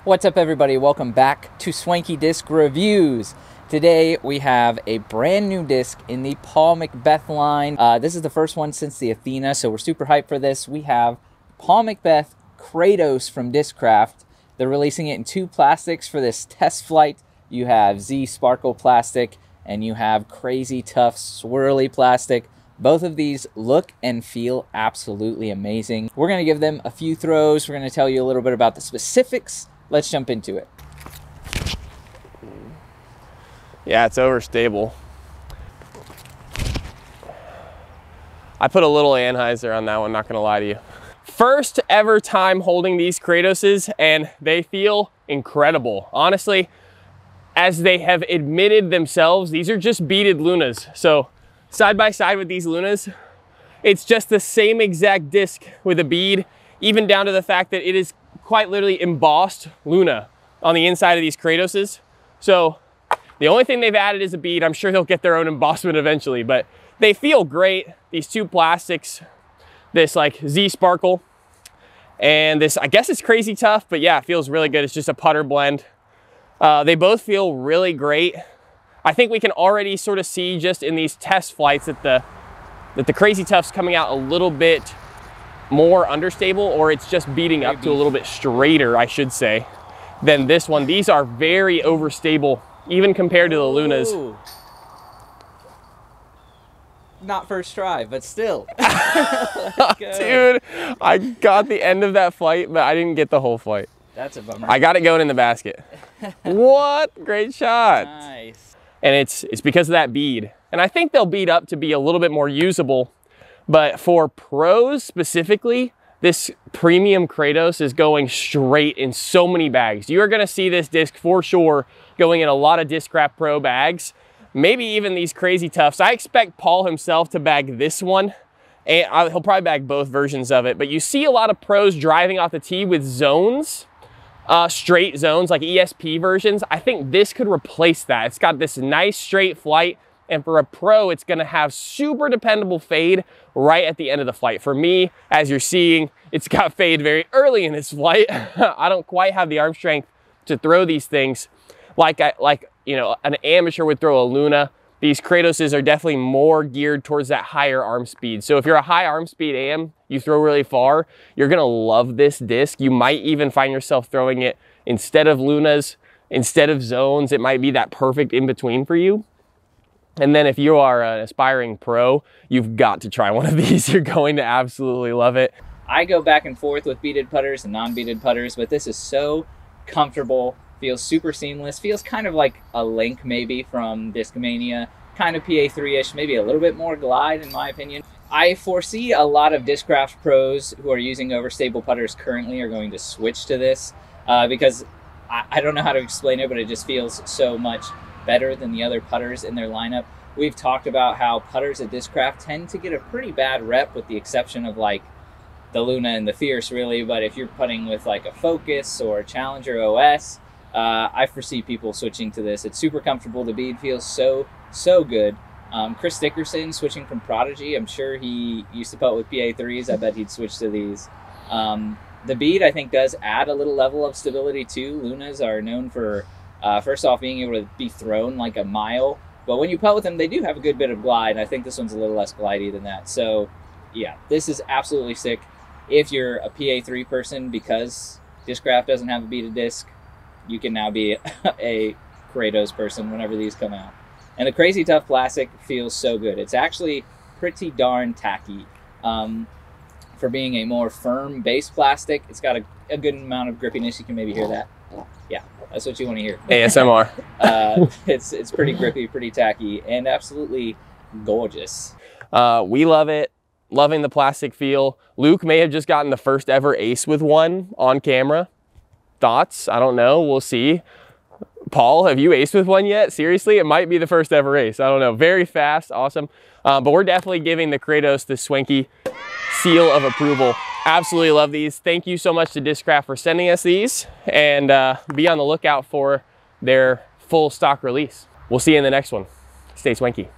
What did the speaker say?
What's up, everybody? Welcome back to Swanky Disc Reviews. Today we have a brand new disc in the Paul Mcbeth line. This is the first one since the Athena, so we're super hyped for this. We have Paul Mcbeth Kratos from Discraft. They're releasing it in two plastics for this test flight. You have Z Sparkle plastic and you have Crazy Tough Swirly plastic. Both of these look and feel absolutely amazing. We're going to give them a few throws. We're going to tell you a little bit about the specifics. Let's jump into it. Yeah, it's overstable. I put a little anhyzer on that one, not gonna lie to you. First ever time holding these Kratoses, and they feel incredible. Honestly, as they have admitted themselves, these are just beaded Lunas. So side by side with these Lunas, it's just the same exact disc with a bead, even down to the fact that it is quite literally embossed Luna on the inside of these Kratoses. So the only thing they've added is a bead. I'm sure they'll get their own embossment eventually, but they feel great. These two plastics, this like Z Sparkle and this, I guess it's Crazy Tough, but yeah, it feels really good. It's just a putter blend. They both feel really great. I think we can already sort of see just in these test flights that the Crazy Tough's coming out a little bit more understable, or it's just beating up to a little bit straighter, I should say, than this one. These are very overstable, even compared to the Lunas. Ooh. Not first try, but still. Dude, I got the end of that flight, but I didn't get the whole flight. That's a bummer. I got it going in the basket. What? Great shot. Nice. And it's because of that bead. And I think they'll bead up to be a little bit more usable. But for pros specifically, this premium Kratos is going straight in so many bags. You are gonna see this disc for sure going in a lot of Discraft Pro bags, maybe even these Crazy Toughs. I expect Paul himself to bag this one, and he'll probably bag both versions of it. But you see a lot of pros driving off the tee with zones, straight zones, like ESP versions. I think this could replace that. It's got this nice straight flight. And for a pro, it's gonna have super dependable fade right at the end of the flight. For me, as you're seeing, it's got fade very early in its flight. I don't quite have the arm strength to throw these things like you know, an amateur would throw a Luna. These Kratoses are definitely more geared towards that higher arm speed. So if you're a high arm speed AM, you throw really far, you're gonna love this disc. You might even find yourself throwing it instead of Lunas, instead of zones. It might be that perfect in between for you. And then if you are an aspiring pro, you've got to try one of these. You're going to absolutely love it. I go back and forth with beaded putters and non-beaded putters, but this is so comfortable, feels super seamless, feels kind of like a Link maybe from Discmania, kind of PA3-ish, maybe a little bit more glide in my opinion. I foresee a lot of Discraft pros who are using overstable putters currently are going to switch to this because I don't know how to explain it, but it just feels so much better than the other putters in their lineup. We've talked about how putters at Discraft tend to get a pretty bad rep, with the exception of like the Luna and the Fierce really, but if you're putting with like a Focus or a Challenger OS, I foresee people switching to this. It's super comfortable. The bead feels so good. Chris Dickerson switching from Prodigy, I'm sure he used to putt with PA3s. I bet he'd switch to these. The bead I think does add a little level of stability too. Lunas are known for first off being able to be thrown like a mile, but when you putt with them, they do have a good bit of glide. I think this one's a little less glidey than that. So yeah, this is absolutely sick. If you're a PA3 person, because Discraft doesn't have a beaded disc, you can now be a Kratos person whenever these come out. And the Crazy Tough plastic feels so good. It's actually pretty darn tacky. For being a more firm base plastic, it's got a good amount of grippiness. You can maybe hear that. Yeah, that's what you want to hear. ASMR. It's pretty grippy, pretty tacky, and absolutely gorgeous. We love it. Loving the plastic feel. Luke may have just gotten the first ever ace with one on camera. Thoughts? I don't know. We'll see. Paul, have you aced with one yet? Seriously, it might be the first ever ace. I don't know. Very fast, awesome. But we're definitely giving the Kratos the Swanky seal of approval. Absolutely love these. Thank you so much to Discraft for sending us these, and be on the lookout for their full stock release. We'll see you in the next one. Stay swanky.